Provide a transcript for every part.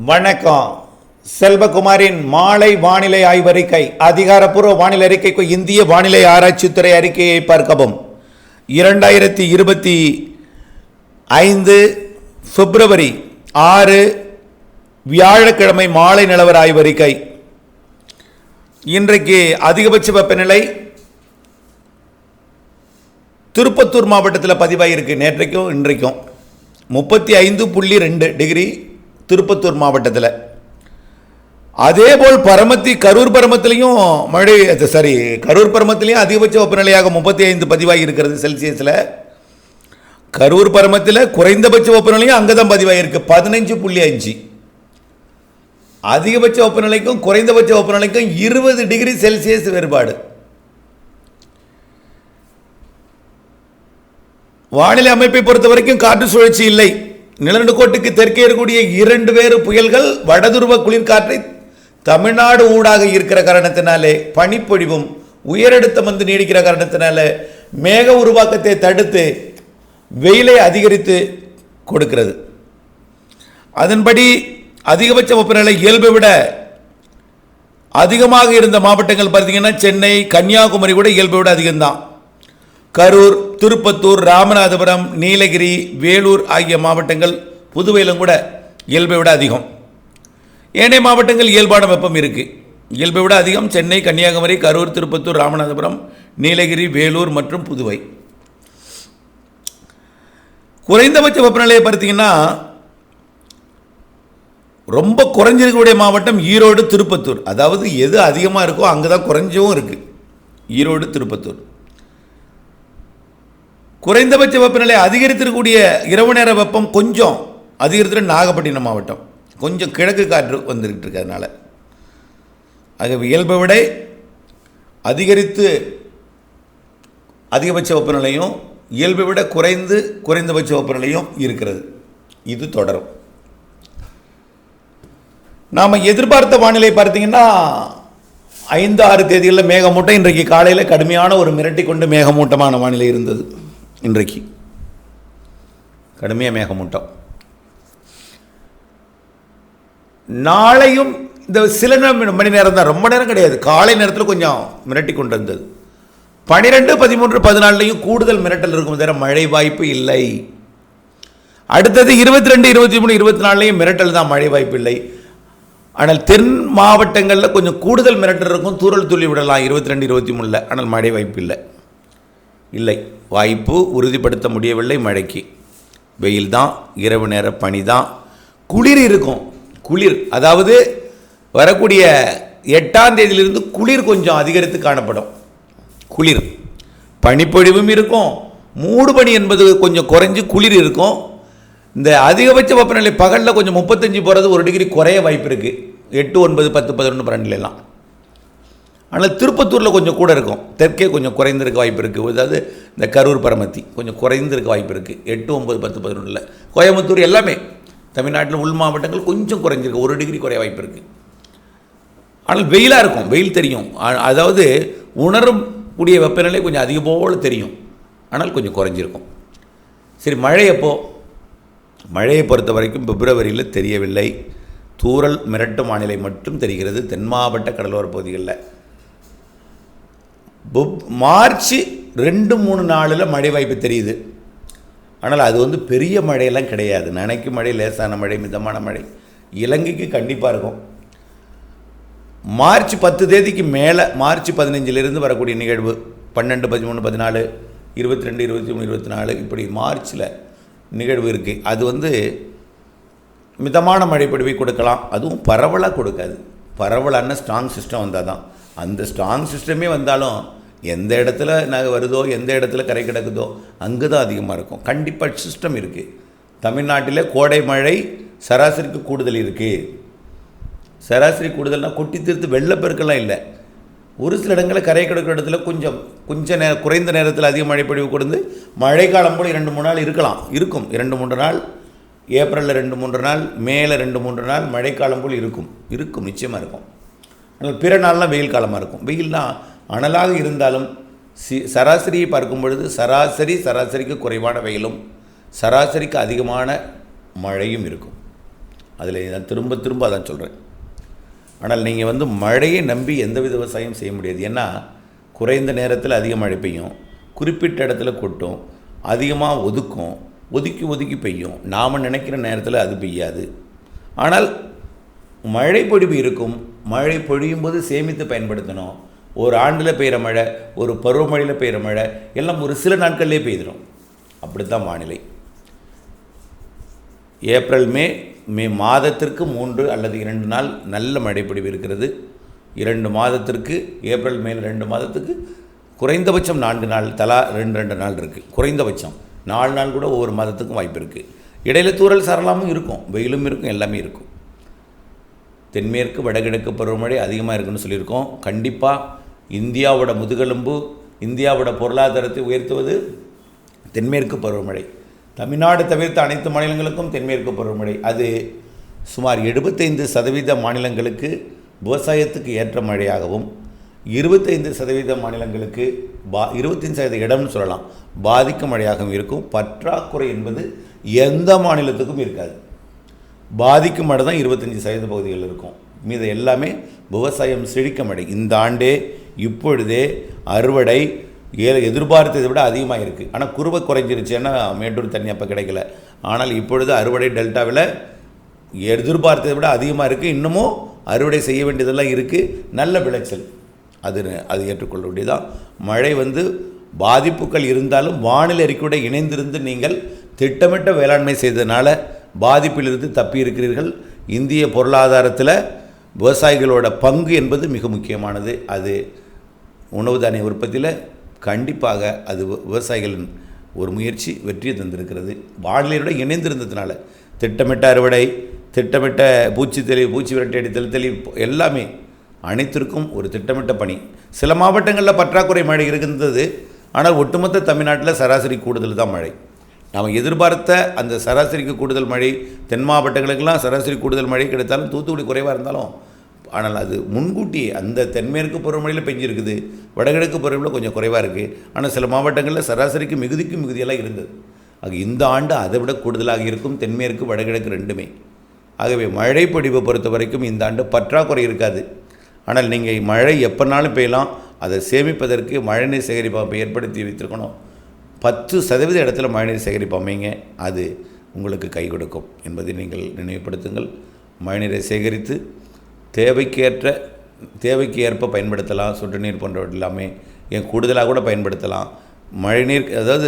வணக்கம். செல்வகுமாரின் மாலை வானிலை ஆய்வறிக்கை. அதிகாரப்பூர்வ வானிலை அறிக்கைக்கு இந்திய வானிலை ஆராய்ச்சித்துறை அறிக்கையை பார்க்கவும். 2025 பிப்ரவரி 6 வியாழக்கிழமை மாலை நிலவர ஆய்வறிக்கை. இன்றைக்கு அதிகபட்ச வெப்பநிலை திருப்பத்தூர் மாவட்டத்தில் பதிவாகிருக்கு. நேற்றைக்கும் இன்றைக்கும் 35.2 டிகிரி திருப்பத்தூர் மாவட்டத்தில். அதேபோல் பரமத்தி கரூர் பரமத்திலையும் கரூர் பரமத்திலையும் அதிகபட்ச வெப்பநிலையாக 35 பதிவாகி இருக்கிறது செல்சியஸில். கரூர் பரமத்தில் குறைந்தபட்ச வெப்பநிலையும் அங்கே தான் பதிவாகிருக்கு 15.5. அதிகபட்ச வெப்பநிலைக்கும் குறைந்தபட்ச வெப்பநிலைக்கும் 20 டிகிரி செல்சியஸ் வேறுபாடு. வானிலை அமைப்பை பொறுத்த வரைக்கும் காற்று சுழற்சி இல்லை. நிலநடுக்கோட்டுக்கு தெற்கே இருக்கக்கூடிய 2 வேறு புயல்கள் வடதுருவ குளிர்காற்றை தமிழ்நாடு ஊடாக இருக்கிற காரணத்தினாலே பனிப்பொழிவும் உயரழுத்தம் வந்து நீடிக்கிற காரணத்தினால மேக உருவாக்கத்தை தடுத்து வெயிலை அதிகரித்து கொடுக்கிறது. அதன்படி அதிகபட்ச வெப்பநிலை இயல்பை விட அதிகமாக இருந்த மாவட்டங்கள் பார்த்தீங்கன்னா சென்னை, கன்னியாகுமரி கூட இயல்பை விட அதிகம்தான். கரூர், திருப்பத்தூர், ராமநாதபுரம், நீலகிரி, வேலூர் ஆகிய மாவட்டங்கள், புதுவையிலும் கூட இயல்பை விட அதிகம். ஏனைய மாவட்டங்கள் இயல்பான வெப்பம் இருக்குது. இயல்பை விட அதிகம் சென்னை, கன்னியாகுமரி, கரூர், திருப்பத்தூர், ராமநாதபுரம், நீலகிரி, வேலூர் மற்றும் புதுவை. குறைந்தபட்ச வெப்பநிலையை பார்த்தீங்கன்னா ரொம்ப குறைஞ்சிருக்கக்கூடிய மாவட்டம் ஈரோடு, திருப்பத்தூர். அதாவது எது அதிகமாக இருக்கோ அங்கே தான் குறைஞ்சவும் இருக்குது. ஈரோடு, திருப்பத்தூர். குறைந்தபட்ச வெப்பநிலை அதிகரித்திருக்கக்கூடிய இரவு நேர வெப்பம் கொஞ்சம் அதிகரித்து நாகப்பட்டினம் மாவட்டம். கொஞ்சம் கிழக்கு காற்று வந்துக்கிட்டு இருக்கிறதுனால ஆகவே இயல்பை விட அதிகரித்து அதிகபட்ச வெப்பநிலையும் இயல்பை விட குறைந்தபட்ச வெப்பநிலையும் இருக்கிறது. இது தொடரும். நாம் எதிர்பார்த்த வானிலை பார்த்தீங்கன்னா 5-6 தேதிகளில் மேகமூட்டம். இன்றைக்கு காலையில் கடுமையான ஒரு மிரட்டி கொண்டு மேகமூட்டமான வானிலை இருந்தது. இன்றைக்கு கடுமையாக மேகமூட்டம். நாளையும் இந்த சில மணி நேரம் தான், ரொம்ப நேரம் கிடையாது. காலை நேரத்தில் கொஞ்சம் மிரட்டி கொண்டு வந்தது. 12, 13, 14லையும் கூடுதல் மிரட்டல் இருக்கும். தவிர மழை வாய்ப்பு இல்லை. அடுத்தது 22, 23, 24லையும் மிரட்டல் தான், மழை வாய்ப்பு இல்லை. ஆனால் தென் மாவட்டங்களில் கொஞ்சம் கூடுதல் மிரட்டல் இருக்கும். தூறல் துள்ளி விடலாம் 22, 23ல். ஆனால் மழை வாய்ப்பு இல்லை. வாய்ப்பு உறுதிப்படுத்த முடியவில்லை. மழைக்கு வெயில் தான், இரவு நேர பனி தான், குளிர் இருக்கும். குளிர் அதாவது வரக்கூடிய 8ஆம் தேதியிலிருந்து குளிர் கொஞ்சம் அதிகரித்து காணப்படும். குளிர், பனிப்பொழிவும் இருக்கும். மூடு பனி என்பது கொஞ்சம் குறைஞ்சி குளிர் இருக்கும். இந்த அதிகபட்ச வெப்பநிலை பகலில் கொஞ்சம் 35 போகிறது, 1 டிகிரி குறைய வாய்ப்பு இருக்குது. 8, 9, 10, 11, 12 ஆனால் திருப்பத்தூரில் கொஞ்சம் கூட இருக்கும். தெற்கே கொஞ்சம் குறைந்திருக்க வாய்ப்பு இருக்குது. அதாவது இந்த கரூர் பரமத்தி கொஞ்சம் குறைந்திருக்க வாய்ப்பு இருக்குது. 8, 9, 10, 11. கோயம்புத்தூர் எல்லாமே தமிழ்நாட்டில் உள் மாவட்டங்கள் கொஞ்சம் குறைஞ்சிருக்கு. 1 டிகிரி குறைய வாய்ப்பு இருக்குது. ஆனால் வெயிலாக இருக்கும். வெயில் தெரியும். அதாவது உணரக்கூடிய வெப்பநிலை கொஞ்சம் அதிகம் போல் தெரியும். ஆனால் கொஞ்சம் குறைஞ்சிருக்கும். சரி, மழை எப்போ? மழையை பொறுத்த வரைக்கும் பிப்ரவரியில் தெரியவில்லை. தூறல் மிரட்டும் வானிலை மட்டும் தெரிகிறது தென் மாவட்ட கடலோர பகுதிகளில். மார்ச் 2-3 நாளில் மழை வாய்ப்பு தெரியுது. ஆனால் அது வந்து பெரிய மழையெல்லாம் கிடையாது. நனைக்கும் மழை, லேசான மழை, மிதமான மழை இலங்கைக்கு கண்டிப்பாக இருக்கும். மார்ச் 10 தேதிக்கு மேலே, மார்ச் 15லிருந்து வரக்கூடிய நிகழ்வு 12, 13, 14, 22, 23, 24 இப்படி மார்ச்சில் நிகழ்வு இருக்குது. அது வந்து மிதமான மழை பொழிவை கொடுக்கலாம். அதுவும் பரவலாக கொடுக்காது. பரவலான ஸ்ட்ராங் சிஸ்டம் வந்தால் தான். அந்த ஸ்ட்ராங் சிஸ்டமே வந்தாலும் எந்த இடத்துல வருதோ, எந்த இடத்துல கரை கிடக்குதோ அங்கே தான் அதிகமாக இருக்கும். கண்டிப்பாக சிஸ்டம் இருக்குது. தமிழ்நாட்டில் கோடை மழை சராசரிக்கு கூடுதல் இருக்குது. சராசரி கூடுதல்னால் கொட்டி தீர்த்து வெள்ளப்பெருக்கெல்லாம் இல்லை. ஒரு சில இடங்களில் கரை கிடக்கிற இடத்துல கொஞ்சம் குறைந்த நேரத்தில் அதிக மழை பொழிவு கொடுத்து மழை காலம் போல் 2-3 நாள் இருக்கும். 2-3 நாள், ஏப்ரலில் 2-3 நாள், மேல 2-3 நாள் மழைக்காலம் போல் இருக்கும். நிச்சயமாக இருக்கும். ஆனால் பிற நாள்லாம் வெயில் காலமாக இருக்கும். வெயில்னால் அனலாக இருந்தாலும் சராசரியை பார்க்கும் பொழுது சராசரிக்கு குறைவான வெயிலும் சராசரிக்கு அதிகமான மழையும் இருக்கும். அதில் நான் திரும்ப திரும்ப அதான் சொல்கிறேன். ஆனால் நீங்கள் மழையை நம்பி எந்தவித விவசாயம் செய்ய முடியாது. ஏன்னா குறைந்த நேரத்தில் அதிக மழை பெய்யும், குறிப்பிட்ட இடத்துல கொட்டும், அதிகமாக ஒதுக்கி ஒதுக்கி பெய்யும். நாம் நினைக்கிற நேரத்தில் அது பெய்யாது. ஆனால் மழை பொழிவு இருக்கும். மழை பொழியும் போது சேமித்து பயன்படுத்தணும். ஒரு ஆண்டில் பெய்கிற மழை, ஒரு பருவமழையில் பெய்கிற மழை எல்லாம் ஒரு சில நாட்கள்லேயே பெய்திடும். அப்படித்தான் வானிலை. ஏப்ரல் மே மாதத்திற்கு 3 அல்லது 2 நாள் நல்ல மழைப்பொழிவு இருக்கிறது. 2 மாதத்திற்கு ஏப்ரல் மே 2 மாதத்துக்கு குறைந்தபட்சம் 4 நாள், தலா 2 நாள் இருக்குது. குறைந்தபட்சம் 4 நாள் கூட ஒவ்வொரு மாதத்துக்கும் வாய்ப்பு இருக்குது. இடையில தூறல் சரளாமும் இருக்கும், வெயிலும் இருக்கும், எல்லாமே இருக்கும். தென்மேற்கு வடகிழக்கு பருவமழை அதிகமாக இருக்குன்னு சொல்லியிருக்கோம். கண்டிப்பாக இந்தியாவோட முதுகெலும்பு, இந்தியாவோட பொருளாதாரத்தை உயர்த்துவது தென்மேற்கு பருவமழை. தமிழ்நாடு தவிர்த்த அனைத்து மாநிலங்களுக்கும் தென்மேற்கு பருவமழை. அது சுமார் 75% மாநிலங்களுக்கு விவசாயத்துக்கு ஏற்ற மழையாகவும், 25% மாநிலங்களுக்கு 25% இடம்னு சொல்லலாம் பாதிக்கும் மழையாகவும் இருக்கும். பற்றாக்குறை என்பது எந்த மாநிலத்துக்கும் இருக்காது. பாதிக்கும் மழை தான் 25% பகுதிகள் இருக்கும். மீது எல்லாமே விவசாயம் செழிக்க மழை. இந்த ஆண்டே இப்பொழுதே அறுவடை எதிர்பார்த்ததை விட அதிகமாக இருக்குது. ஆனால் குறுவை குறைஞ்சிருச்சுன்னா மேட்டூர் தண்ணி அப்போ கிடைக்கல. ஆனால் இப்பொழுது அறுவடை டெல்டாவில் எதிர்பார்த்ததை விட அதிகமாக இருக்குது. இன்னமும் அறுவடை செய்ய வேண்டியதெல்லாம் இருக்குது. நல்ல விளைச்சல், அது ஏற்றுக்கொள்ள வேண்டியதான். மழை பாதிப்புகள் இருந்தாலும் வானிலை அறிக்கையோடு இணைந்திருந்து நீங்கள் திட்டமிட்ட வேளாண்மை செய்ததுனால பாதிப்பிலிருந்து தப்பி இருக்கிறீர்கள். இந்திய பொருளாதாரத்தில் விவசாயிகளோட பங்கு என்பது மிக முக்கியமானது. அது உணவு தானிய உற்பத்தியில் கண்டிப்பாக அது விவசாயிகளின் ஒரு முயற்சி வெற்றியை தந்திருக்கிறது. வானிலையோடு இணைந்திருந்ததுனால திட்டமிட்ட அறுவடை, திட்டமிட்ட பூச்சி விரட்டி அடித்தல், எல்லாமே அனைத்திற்கும் ஒரு திட்டமிட்ட பணி. சில மாவட்டங்களில் பற்றாக்குறை மழை இருக்கின்றது. ஆனால் ஒட்டுமொத்த தமிழ்நாட்டில் சராசரி கூடுதல் தான் மழை. நாம் எதிர்பார்த்த அந்த சராசரிக்கு கூடுதல் மழை, தென் மாவட்டங்களுக்கெல்லாம் சராசரி கூடுதல் மழை கிடைத்தாலும் தூத்துக்குடி குறைவாக இருந்தாலும், ஆனால் அது முன்கூட்டியே அந்த தென்மேற்கு பருவமழையில் பெஞ்சிருக்குது, வடகிழக்கு பருவமழையில் கொஞ்சம் குறைவாக இருக்குது. ஆனால் சில மாவட்டங்களில் சராசரிக்கு மிகுதியெல்லாம் இருந்தது. ஆக இந்த ஆண்டு அதை விட கூடுதலாக இருக்கும், தென்மேற்கு வடகிழக்கு ரெண்டுமே. ஆகவே மழை பொழிவை பொறுத்த வரைக்கும் இந்த ஆண்டு பற்றாக்குறை இருக்காது. ஆனால் நீங்கள் மழை எப்போனாலும் பெய்யலாம். அதை சேமிப்பதற்கு மழைநீர் சேகரிப்பு அமைப்பை ஏற்படுத்தி வைத்திருக்கணும். 10% இடத்துல மழைநீர் சேகரிப்பு அமைங்க, அது உங்களுக்கு கை கொடுக்கும் என்பதை நீங்கள் நினைவுபடுத்துங்கள். மழைநீரை சேகரித்து தேவைக்கு ஏற்ப பயன்படுத்தலாம். சொட்டு நீர் போன்றவற்றை எல்லாமே கூடுதலாக கூட பயன்படுத்தலாம். மழைநீர், அதாவது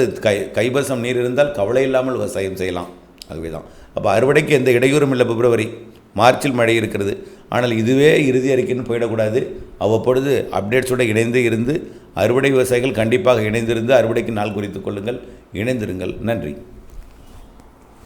கைவசம் நீர் இருந்தால் கவலை இல்லாமல் விவசாயம் செய்யலாம். ஆகவே தான் அப்போ அறுவடைக்கு எந்த இடையூறும் இல்லை. பிப்ரவரி மார்ச்சில் மழை இருக்கிறது. ஆனால் இதுவே இறுதி அறிக்கைன்னு போயிடக்கூடாது. அவ்வப்பொழுது அப்டேட்ஸோடு இணைந்து அறுவடை விவசாயிகள் கண்டிப்பாக இணைந்திருந்து அறுவடைக்கு நாள் குறித்து கொள்ளுங்கள். இணைந்திருங்கள். நன்றி.